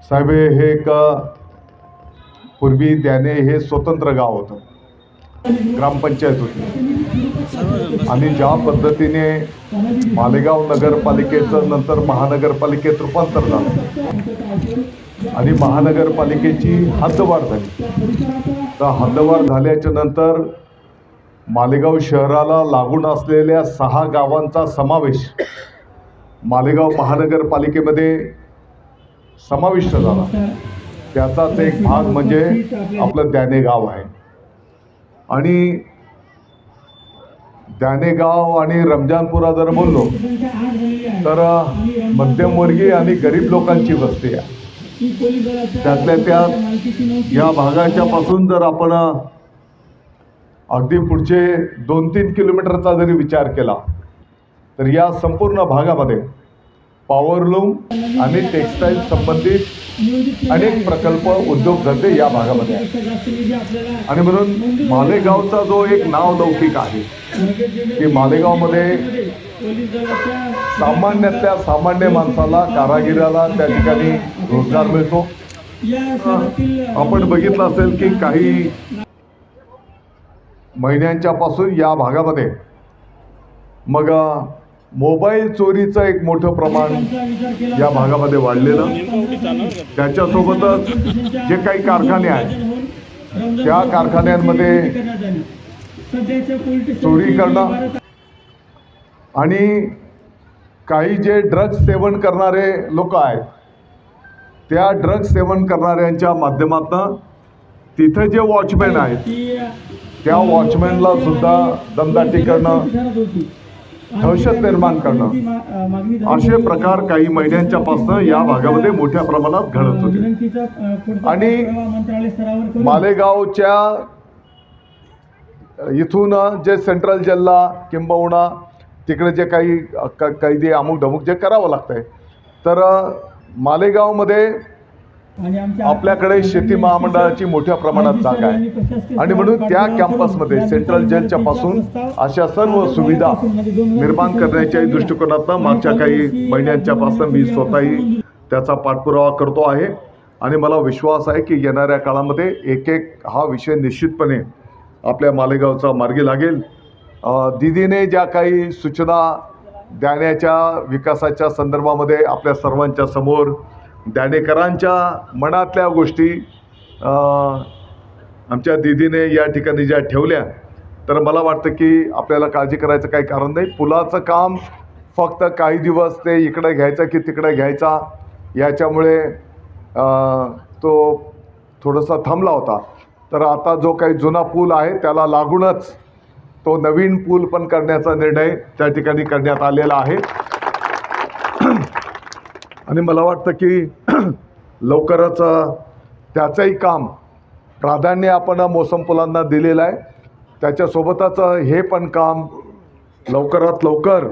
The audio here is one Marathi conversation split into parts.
साहेब हे एक पूर्वी त्याने हे स्वतंत्र गाव होतं, ग्रामपंचायत होती आणि ज्या पद्धतीने मालेगाव नगरपालिकेचं नंतर महानगरपालिकेत रूपांतर झालं आणि महानगरपालिकेची हद्दवाढ झाली, तर हद्दवाढ झाल्याच्या नंतर मालेगाव शहराला लागून असलेल्या 6 गावांचा समावेश मालेगाव महानगरपालिकेमध्ये समाविष्ट झाला. त्याचाच एक भाग म्हणजे आपलं द्याणे गाव आहे. आणि द्याणे गाव आणि रमजानपुरा जर बोललो तर मध्यमवर्गीय आणि गरीब लोकांची वस्ती आहे. त्यातल्या त्यात या भागाच्या पासून जर आपण अगदी पुढचे 2-3 किलोमीटरचा जरी विचार केला तर या संपूर्ण भागामध्ये पॉवरलूम आणि टेक्सटाईल संबंधित अनेक प्रकल्प उद्योगधंदे या भागामध्ये आहेत. आणि म्हणून मालेगावचा जो एक नाव लौकिक आहे की मालेगावमध्ये सामान्यातल्या सामान्य माणसाला, कारागिराला त्या ठिकाणी रोजगार मिळतो. आपण बघितलं असेल की काही महिन्यांच्या पासून या भागामध्ये मग मोबाईल चोरीचं एक मोठं प्रमाण या भागामध्ये वाढलेलं. त्याच्यासोबतच जे काही कारखाने आहेत त्या कारखान्यांमध्ये चोरी करणं आणि काही जे ड्रग्ज सेवन करणारे लोक आहेत त्या ड्रग्ज सेवन करणाऱ्यांच्या माध्यमातून तिथे जे वॉचमॅन आहेत त्या वॉचमॅनला सुद्धा दमदाटी करणं, दहशत निर्माण करणं, असे प्रकार काही महिन्यांच्या पासून या भागामध्ये मोठ्या प्रमाणात घडत होते. आणि मालेगावच्या इथून जे सेंट्रल जेलला किंबहुना तिकडे जे काही कैदी अमुक ढमुक जे करावं लागतंय, तर मालेगावमध्ये आपल्याकडे शेती महामंडळाची मोठ्या प्रमाणात जागा आहे आणि म्हणून त्या कॅम्पसमध्ये सेंट्रल जेलच्या पासून अशा सर्व सुविधा निर्माण करण्याच्या दृष्टिकोनातून मागच्या काही महिन्यांच्या पासून मी स्वतःही त्याचा पाठपुरावा करतो आहे. आणि मला विश्वास आहे की येणाऱ्या काळामध्ये एक हा विषय निश्चितपणे आपल्या मालेगावचा मार्गी लागेल. दीदीने ज्या काही सूचना देण्याच्या विकासाच्या संदर्भामध्ये आपल्या सर्वांच्या समोर द्याणेकरांच्या मनातल्या गोष्टी आमच्या दीदीने या ठिकाणी ज्या ठेवल्या, तर मला वाटतं की आपल्याला काळजी करायचं काही कारण नाही. पुलाचं काम फक्त काही दिवस ते इकडे घ्यायचं की तिकडे घ्यायचा याच्यामुळे तो थोडासा थांबला होता. तर आता जो काही जुना पूल आहे त्याला लागूनच तो नवीन पूल पण करण्याचा निर्णय त्या ठिकाणी करण्यात आलेला आहे. आणि मला वाटतं की लवकरच त्याचंही काम प्राधान्य आपण मोसम पुलांना दिलेलं आहे. त्याच्यासोबतच हे पण काम लवकरात लवकर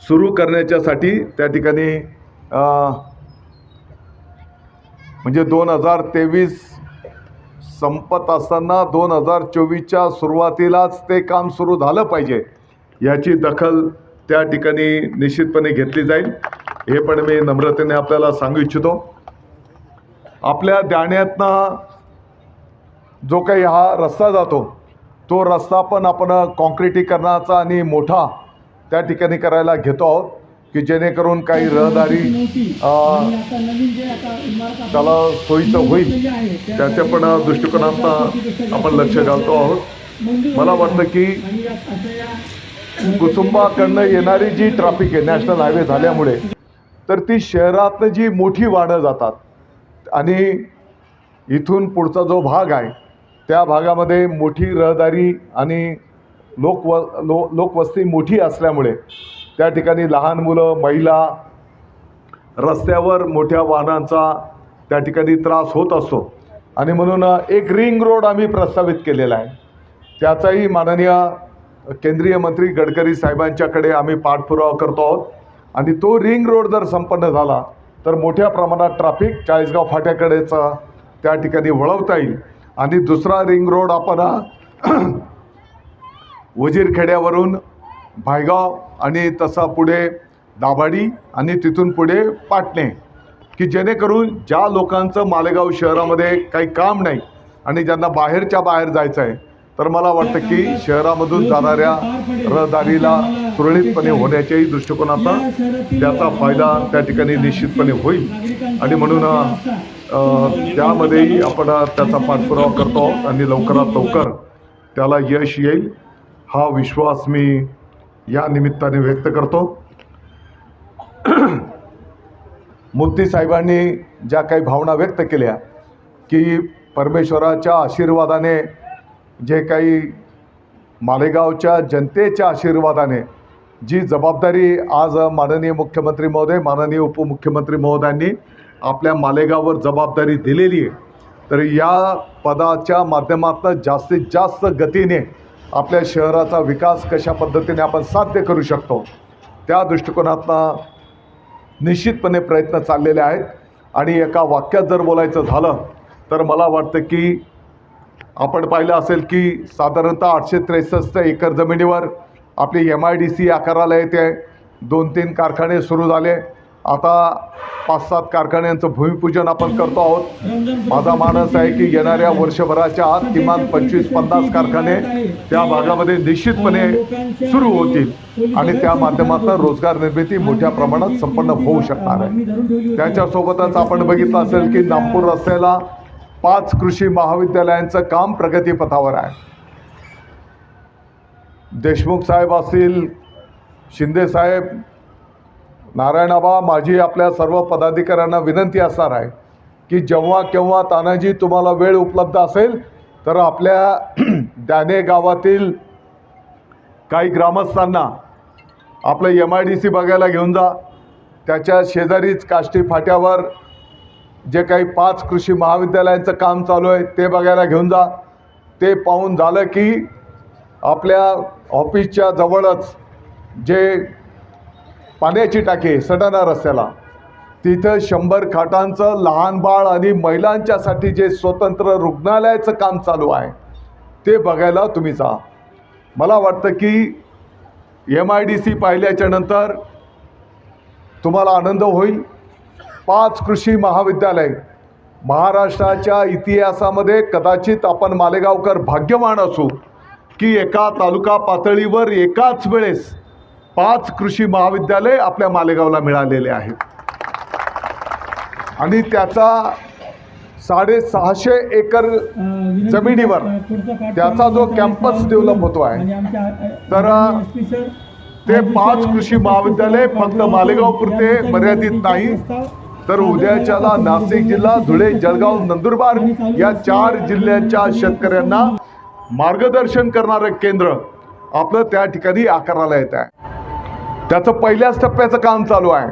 सुरू करण्याच्यासाठी त्या ठिकाणी म्हणजे 2023 संपत असताना 2024च्या सुरुवातीलाच ते काम सुरू झालं पाहिजे याची दखल त्या ठिकाणी निश्चितपणे घेतली जाईल, हे पण मी नम्रतेने आपल्याला सांगू इच्छितो. आपल्या द्याण्यातनं जो काही हा रस्ता जातो तो रस्ता पण आपण कॉन्क्रिटीकरणाचा आणि मोठा त्या ठिकाणी करायला घेतो आहोत की जेणेकरून काही रहदारी त्याला सोयीचं होईल, त्याच्या पण दृष्टिकोनातून आपण लक्ष घालतो आहोत. मला वाटतं की कुसुंबाकडनं येणारी जी ट्रॅफिक आहे नॅशनल हायवे झाल्यामुळे, तर ती शहरातनं जी मोठी वाहनं जातात आणि इथून पुढचा जो भाग आहे त्या भागामध्ये मोठी रहदारी आणि लोकवस्ती मोठी असल्यामुळे त्या ठिकाणी लहान मुलं, महिला रस्त्यावर मोठ्या वाहनांचा त्या ठिकाणी त्रास होत असतो. आणि म्हणून एक रिंग रोड आम्ही प्रस्तावित केलेला आहे. त्याचाही माननीय केंद्रीय मंत्री गडकरी साहेबांच्याकडे आम्ही पाठपुरावा करतो आहोत. आणि तो रिंग रोड जर संपन्न झाला तर मोठ्या प्रमाणात ट्रॅफिक चाळीसगाव फाट्याकडेच त्या ठिकाणी वळवता येईल. आणि दुसरा रिंग रोड आपण वजीरखेड्यावरून भायगाव आणि तसा पुढे दाभाडी आणि तिथून पुढे पाटणे की जेणेकरून ज्या लोकांचं मालेगाव शहरामध्ये काही काम नाही आणि ज्यांना बाहेरच्या बाहेर जायचं आहे, तर मला वाटतं की शहरामधून जाणाऱ्या रहदारीला सुरळीतपणे होण्याच्याही दृष्टिकोनातून त्याचा फायदा त्या ठिकाणी निश्चितपणे होईल आणि म्हणून त्यामध्येही आपण त्याचा पाठपुरावा करतो आणि लवकरात लवकर त्याला यश येईल हा विश्वास मी या निमित्ताने व्यक्त करतो. मुफ्ती साहेबांनी ज्या काही भावना व्यक्त केल्या की परमेश्वराच्या आशीर्वादाने जे काही मालेगावच्या जनतेच्या आशीर्वादाने जी जबाबदारी आज माननीय मुख्यमंत्री महोदय, माननीय उपमुख्यमंत्री महोदयांनी आपल्या मालेगाववर जबाबदारी दिलेली आहे, तर या पदाच्या माध्यमातून जास्तीत जास्त गतीने आपल्या शहराचा विकास कशा पद्धतीने आपण साध्य करू शकतो त्या दृष्टिकोनातून निश्चितपणे प्रयत्न चाललेले आहेत. आणि एका वाक्यात जर बोलायचं झालं तर मला वाटतं की आपण पाहिलं असेल की साधारणतः 863 एकर जमिनीवर आपली MIDC आकाराला येते. 2-3 कारखाने सुरू झाले. आता 5-7 कारखान्यांचं भूमिपूजन आपण करतो आहोत. माझा मानस आहे की येणाऱ्या वर्षभराच्या आत किमान 25-50 कारखाने त्या भागामध्ये निश्चितपणे सुरू होतील आणि त्या माध्यमातून रोजगार निर्मिती मोठ्या प्रमाणात संपन्न होऊ शकणार आहे. त्याच्यासोबतच आपण बघितलं असेल की नागपूर रस्त्याला 5 कृषी महाविद्यालयांचं काम प्रगतीपथावर आहे. देशमुख साहेब असतील, शिंदे साहेब, नारायणाबा, माझी आपल्या सर्व पदाधिकाऱ्यांना विनंती असणार आहे की जेव्हा केव्हा तानाजी तुम्हाला वेळ उपलब्ध असेल तर आपल्या दाणे गावातील काही ग्रामस्थांना आपलं MIDC बघायला घेऊन जा. त्याच्या शेजारीच काष्टी फाट्यावर जे काही 5 कृषी महाविद्यालयांचं काम चालू आहे ते बघायला घेऊन जा. ते पाहून झालं की आपल्या ऑफिसच्या जवळच जे पाण्याची टाकी सटाणा रस्त्याला तिथं 100 खाटांचं लहान बाळ आणि महिलांच्यासाठी जे स्वतंत्र रुग्णालयाचं काम चालू आहे ते बघायला तुम्ही जा. मला वाटतं की MIDC पाहिल्याच्या नंतर तुम्हाला आनंद होईल. 5 कृषी महाविद्यालय महाराष्ट्राच्या इतिहासामध्ये कदाचित आपण मालेगावकर भाग्यवान असू की एका तालुका पातळीवर एकाच वेळेस 5 कृषी महाविद्यालय आपल्या मालेगावला मिळालेले आहेत आणि त्याचा 650 एकर जमिनीवर त्याचा जो कॅम्पस डेव्हलप होतो आहे, तर ते 5 कृषी महाविद्यालय फक्त मालेगावपुरते मर्यादित नाही तर उद्याच्याला नाशिक जिल्हा, धुळे, जळगाव, नंदुरबार या 4 जिल्ह्यांच्या शेतकऱ्यांना मार्गदर्शन करणारं केंद्र आपलं त्या ठिकाणी आकाराला येत आहे. त्याचं पहिल्याच टप्प्याचं काम चालू आहे.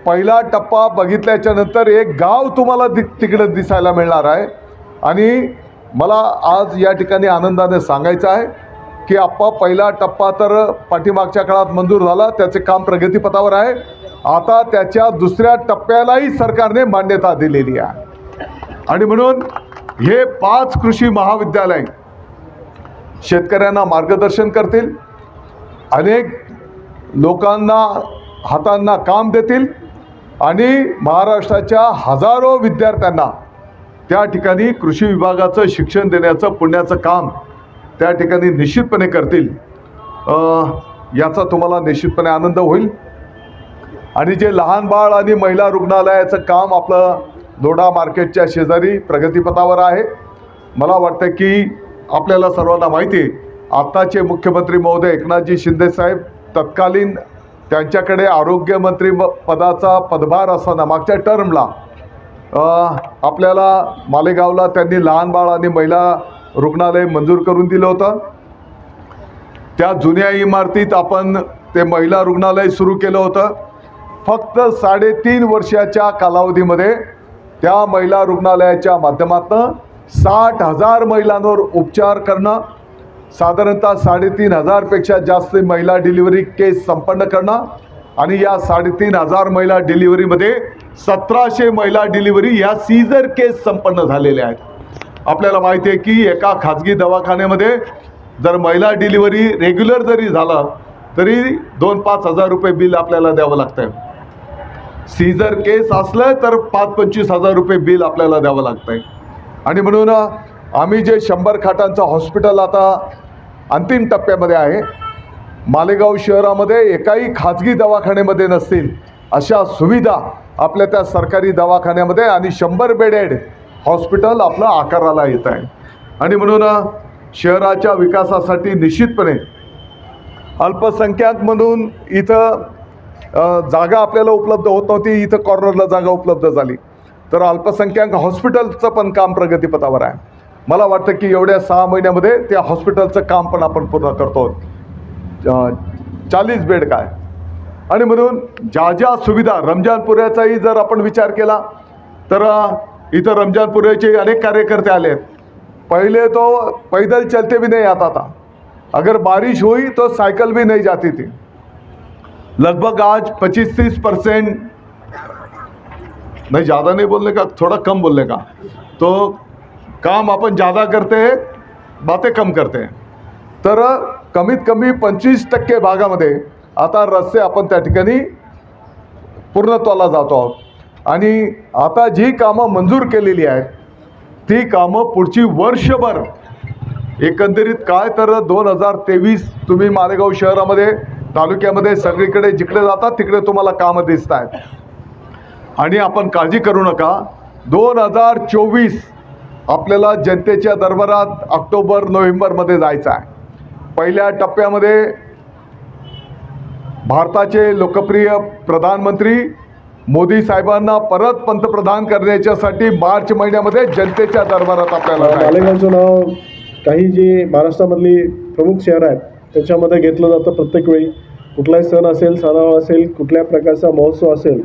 पहिला टप्पा बघितल्याच्या नंतर एक गाव तुम्हाला तिकडे दिसायला मिळणार आहे आणि मला आज या ठिकाणी आनंदाने सांगायचं आहे की आप्पा पहिला टप्पा तर पाठीमागच्या काळात मंजूर झाला, त्याचे काम प्रगतीपथावर आहे. आता त्याच्या दुसऱ्या टप्प्यालाही सरकारने मान्यता दिलेली आहे आणि म्हणून हे 5 कृषी महाविद्यालय शेतकऱ्यांना मार्गदर्शन करतील, अनेक लोकांना हातांना काम देतील आणि महाराष्ट्राच्या हजारो विद्यार्थ्यांना त्या ठिकाणी कृषी विभागाचं शिक्षण देण्याचं पुण्याचं काम त्या ठिकाणी निश्चितपणे करतील. याचा तुम्हाला निश्चितपणे आनंद होईल. आणि जे लहान बाळ आणि महिला रुग्णालयाचं काम आपलं लोढा मार्केटच्या शेजारी प्रगतीपथावर आहे. मला वाटतं की आपल्याला सर्वांना माहिती आहे आत्ताचे मुख्यमंत्री महोदय एकनाथजी शिंदे साहेब तत्कालीन त्यांच्याकडे आरोग्यमंत्री पदाचा पदभार असताना मागच्या टर्मला आपल्याला मालेगावला त्यांनी लहान बाळ आणि महिला रुग्णालय मंजूर करून दिलं होतं. त्या जुन्या इमारतीत आपण ते महिला रुग्णालय सुरू केलं होतं. फक्त 3.5 वर्षाच्या कालावधीमध्ये त्या महिला रुग्णालयाच्या माध्यमातून 60,000 महिलांवर उपचार करणं, साधारणतः 3,500 पेक्षा जास्त महिला डिलिव्हरी केस संपन्न करणं आणि या 3,500 महिला डिलिव्हरीमध्ये 1700 महिला डिलिव्हरी ह्या सीझर केस संपन्न झालेल्या आहेत. आपल्याला माहिती आहे की एका खाजगी दवाखान्यामध्ये जर महिला डिलिव्हरी रेग्युलर जरी झालं तरी 2-5 हजार रुपये बिल आपल्याला द्यावं लागतं. सीझर केस असलं तर 5-25 हजार रुपये बिल आपल्याला द्यावं लागतं आहे. आणि म्हणून आम्ही जे 100 खाटांचं हॉस्पिटल आता अंतिम टप्प्यामध्ये आहे, मालेगाव शहरामध्ये एकाही खाजगी दवाखान्यामध्ये नसतील अशा सुविधा आपल्या त्या सरकारी दवाखान्यामध्ये आणि 100 बेडेड हॉस्पिटल आपलं आकाराला येत आहे. आणि म्हणून शहराच्या विकासासाठी निश्चितपणे अल्पसंख्याक म्हणून इथं जागा आपल्याला उपलब्ध होत नव्हती, इथं कॉर्नरला जागा उपलब्ध झाली. तर अल्पसंख्याक हॉस्पिटलचं पण काम प्रगतीपथावर आहे. मला वाटतं की एवढ्या 6 महिन्यामध्ये त्या हॉस्पिटलचं काम पण आपण पूर्ण करतो. 40 बेड काय. आणि म्हणून ज्या ज्या सुविधा रमजानपुऱ्याचाही जर आपण विचार केला तर इथं रमजानपुऱ्याचे अनेक कार्यकर्ते आले आहेत. पहले तो पैदल चलते भी नहीं आता था, अगर बारिश हुई तो साइकिल भी नहीं जाती थी. लगभग आज 25-30% नहीं, ज़्यादा नहीं बोलने का, थोड़ा कम बोलने का, तो काम अपन ज़्यादा करते हैं, बातें कम करते हैं. तर कमीत कमी 25% भागामध्ये आता रस्ते आपण त्या ठिकाणी पूर्णत्वाला जातो आहोत. आणि आता जी कामं मंजूर केलेली आहेत ती कामं पुढची वर्षभर एकंदरीत काय तर 2023 तुम्ही मालेगाव शहरामध्ये तालुक्यामध्ये सगळीकडे जिकडे जातात तिकडे तुम्हाला कामं दिसत आहेत. आणि आपण काळजी करू नका, 2024 आपल्याला जनतेच्या दरबारात ऑक्टोबर-नोव्हेंबरमध्ये जायचं आहे. पहिल्या टप्प्यामध्ये भारताचे लोकप्रिय प्रधानमंत्री मोदी साहेबांना परत पंतप्रधान करण्याच्यासाठी मार्च महिन्यामध्ये जनतेच्या दरबारात आपल्याला मालेगावचं नाव काही जी महाराष्ट्रामधली प्रमुख शहरं आहेत त्याच्यामध्ये घेतलं जातं. प्रत्येक वेळी कुठलाही सण असेल, सणावार असेल, कुठल्या प्रकारचा महोत्सव असेल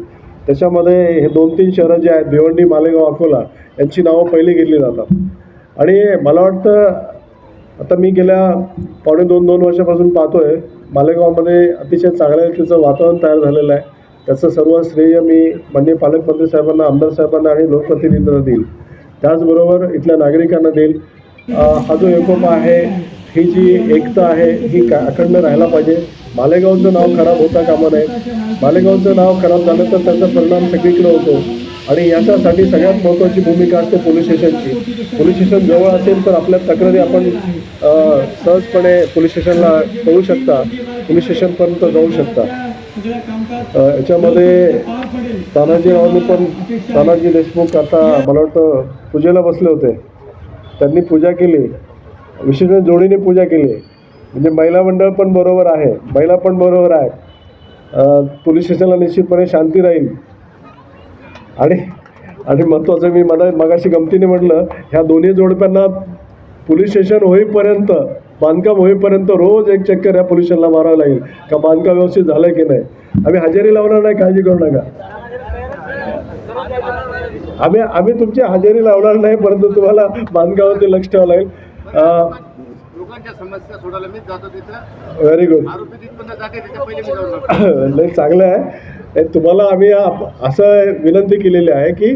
त्याच्यामध्ये हे 2-3 शहरं जे आहेत भिवंडी, मालेगाव, अकोला यांची नावं पहिली घेतली जातात. आणि मला वाटतं आता मी गेल्या 2.5 वर्षापासून पाहतो आहे मालेगावमध्ये अतिशय चांगल्या रीतीचं वातावरण तयार झालेलं आहे. त्याचं सर्व श्रेय मी माननीय पालकमंत्री साहेबांना, आमदार साहेबांना आणि लोकप्रतिनिधींना देईल. त्याचबरोबर इथल्या नागरिकांना देईल. हा जो एकोपा आहे, ही जी एकता आहे ही अखंड राहायला पाहिजे. मालेगावचं नाव खराब होता कामा नये. मालेगावचं नाव खराब झालं तर त्याचा परिणाम सगळीकडे होतो. आणि याच्यासाठी सगळ्यात महत्त्वाची भूमिका असते पोलीस स्टेशनची. पोलीस स्टेशन जवळ असेल तर आपल्या तक्रारी आपण सहजपणे पोलीस स्टेशनला कळू शकता, पोलीस स्टेशनपर्यंत जाऊ शकता. याच्यामध्ये तानाजी देशमुख आता मला वाटतं पूजेला बसले होते. त्यांनी पूजा केली, विशेष जोडीने पूजा केली. म्हणजे महिला मंडळ पण बरोबर आहे, महिला पण बरोबर आहे. पोलीस स्टेशनला निश्चितपणे शांती राहील. आणि महत्त्वाचं मी मगाशी गमतीने म्हटलं, ह्या दोन्ही जोडप्यांना पोलीस स्टेशन होईपर्यंत, बांधकाम होईपर्यंत रोज एक चक्कर ह्या पोलीस स्टेशनला मारावं लागेल का बांधकाम व्यवस्थित झालं की नाही. आम्ही हजेरी लावणार नाही, काळजी करू नका. आम्ही तुमची हजेरी लावणार नाही, परंतु तुम्हाला बांधकामावरती लक्ष ठेवावं लागेल. Very good. नाही, चांगलं आहे. तुम्हाला आम्ही असं विनंती केलेली आहे की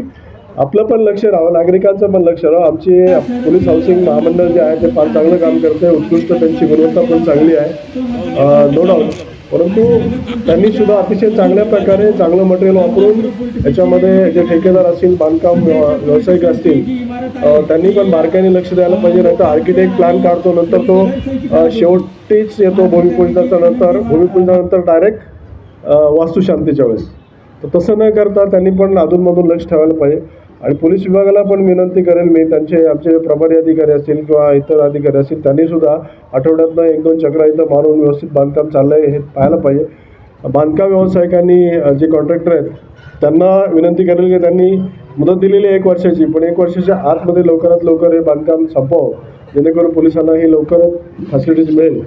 आपलं पण लक्ष राहावं, नागरिकांचं पण लक्ष राहावं. आमची पोलीस हाऊसिंग महामंडळ जे आहे ते फार चांगलं काम करते, उत्कृष्ट त्यांची गुणवत्ता पण चांगली आहे, नो डाऊट. परंतु त्यांनी सुद्धा अतिशय चांगल्या प्रकारे चांगलं मटेरियल वापरून याच्यामध्ये जे ठेकेदार असतील, बांधकाम व्यावसायिक असतील, त्यांनी पण बारकाईने लक्ष द्यायला पाहिजे. नाही तर आर्किटेक्ट प्लॅन काढतो, नंतर तो शेवटीच येतो भूमिपूजनानंतर डायरेक्ट वास्तुशांतीच्या वेळेस. तर तसं न करता त्यांनी पण अधूनमधून लक्ष ठेवायला पाहिजे. आणि पोलीस विभागाला पण विनंती करेल मी, आमचे प्रभारी अधिकारी असतील किंवा इतर अधिकारी असतील, त्यांनीसुद्धा आठवड्यातनं 1-2 चक्र इथं मारून व्यवस्थित बांधकाम चाललं आहे हे पाहायला पाहिजे. बांधकाम व्यावसायिकांनी जे कॉन्ट्रॅक्टर आहेत त्यांना विनंती करेल की त्यांनी मुदत दिलेली 1 वर्षाची, पण 1 वर्षाच्या आतमध्ये लवकरात लवकर हे बांधकाम संपवावं, जेणेकरून पोलिसांना ही लवकरच फॅसिलिटीज मिळेल.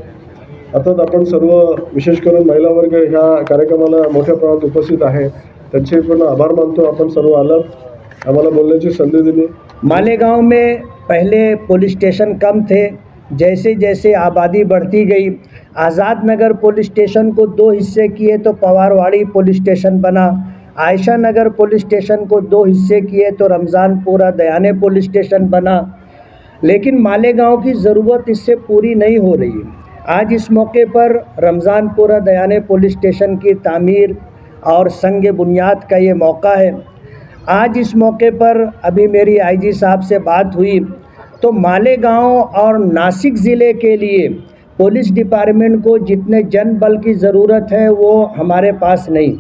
अर्थात आपण सर्व विशेष करून महिला वर्ग ह्या कार्यक्रमाला मोठ्या प्रमाणात उपस्थित आहे, त्यांचे पण आभार मानतो. आपण सर्व आलात, हमारा बोलने की संधि दिली. मालेगांव में पहले पुलिस स्टेशन कम थे, जैसे जैसे आबादी बढ़ती गई, आज़ाद नगर पुलिस स्टेशन को 2 हिस्से किए तो पवारवाड़ी पुलिस स्टेशन बना, आयशा नगर पुलिस स्टेशन को 2 हिस्से किए तो रमज़ानपुरा दयाने पुलिस स्टेशन बना. लेकिन मालेगांव की ज़रूरत इससे पूरी नहीं हो रही. आज इस मौके पर रमज़ानपुरा दयाने पुलिस स्टेशन की तामीर और संग बुनियाद का ये मौका है। आज इस मौके पर अभी मेरी आईजी साहब से बात हुई तो मालेगांव और नासिक ज़िले के लिए पुलिस डिपार्टमेंट को जितने जन बल की ज़रूरत है वो हमारे पास नहीं।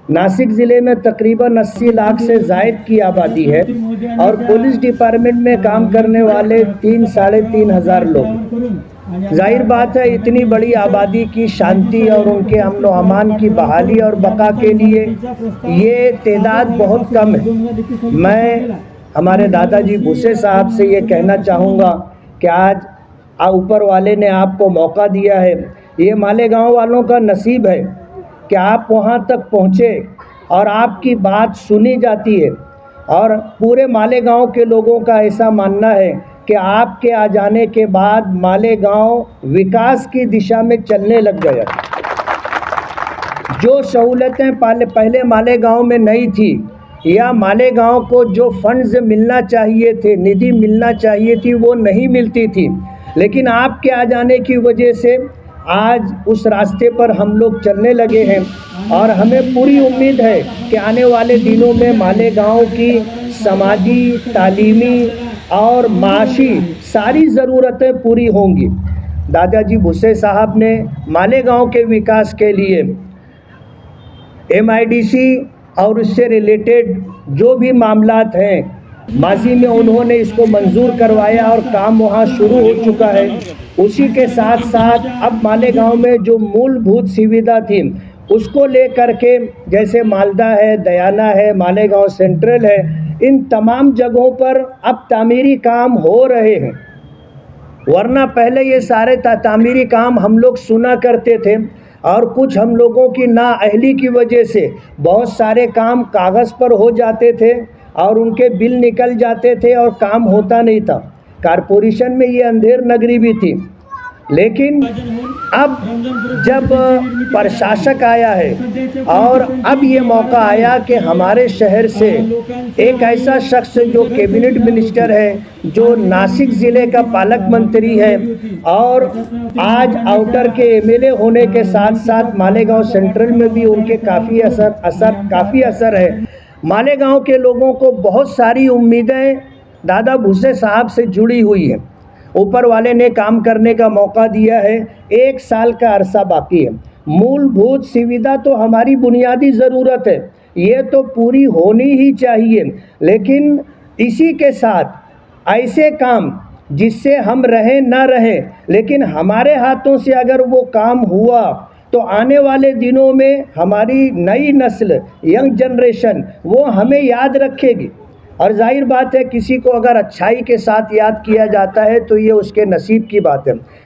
नासिक ज़िले में तकरीबन 80 लाख से ज़ायद की आबादी है और पुलिस डिपार्टमेंट में काम करने वाले 3-साढ़े 3 हज़ार लोग। जाहिर बात है इतनी बड़ी आबादी की शांति और उनके अमन व अमान की बहाली और बका के लिए ये तादाद बहुत कम है। मैं हमारे दादाजी भूसे साहब से ये कहना चाहूँगा कि आज ऊपर वाले ने आपको मौका दिया है। ये मालेगांव वालों का नसीब है कि आप वहाँ तक पहुँचे और आपकी बात सुनी जाती है और पूरे मालेगांव के लोगों का ऐसा मानना है कि आपके आ जाने के बाद मालेगांव विकास की दिशा में चलने लग गया। जो सहूलतें पहले मालेगांव में नहीं थी या मालेगांव को जो फंड्स मिलना चाहिए थे, निधि मिलना चाहिए थी, वो नहीं मिलती थी, लेकिन आपके आ जाने की वजह से आज उस रास्ते पर हम लोग चलने लगे हैं और हमें पूरी उम्मीद है कि आने वाले दिनों में मालेगांव की समाजी, तालीमी और माशी सारी ज़रूरतें पूरी होंगी। दादाजी भूसे साहब ने मालेगांव के विकास के लिए MIDC और उससे रिलेटेड जो भी मामलात हैं माजी में उन्होंने इसको मंजूर करवाया और काम वहाँ शुरू हो चुका है। उसी के साथ साथ अब मालेगांव में जो मूलभूत सुविधा थी उसको लेकर के जैसे मालदा है, दयाना है, मालेगांव सेंट्रल है, इन तमाम जगहों पर अब तामीरी काम हो रहे हैं। वरना पहले ये सारे तामीरी काम हम लोग सुना करते थे और कुछ हम लोगों की नाअहली की वजह से बहुत सारे काम कागज़ पर हो जाते थे और उनके बिल निकल जाते थे और काम होता नहीं था। कारपोरेशन में ये अंधेर नगरी भी थी, लेकिन अब जब प्रशासक आया है और अब ये मौका आया कि हमारे शहर से एक ऐसा शख्स जो कैबिनेट मिनिस्टर है, जो नासिक ज़िले का पालक मंत्री है और आज आउटर के MLA होने के साथ साथ मालेगांव सेंट्रल में भी उनके काफ़ी असर है। मालेगांव के लोगों को बहुत सारी उम्मीदें दादा भूसे साहब से जुड़ी हुई हैं। ऊपर वाले ने काम करने का मौका दिया है। 1 साल का अरसा बाकी है। मूलभूत सुविधा तो हमारी बुनियादी ज़रूरत है, ये तो पूरी होनी ही चाहिए, लेकिन इसी के साथ ऐसे काम जिससे हम रहें ना रहें, लेकिन हमारे हाथों से अगर वो काम हुआ तो आने वाले दिनों में हमारी नई नस्ल, यंग जनरेशन वो हमें याद रखेगी। और जाहिर बात है किसी को अगर अच्छाई के साथ याद किया जाता है तो ये उसके नसीब की बात है।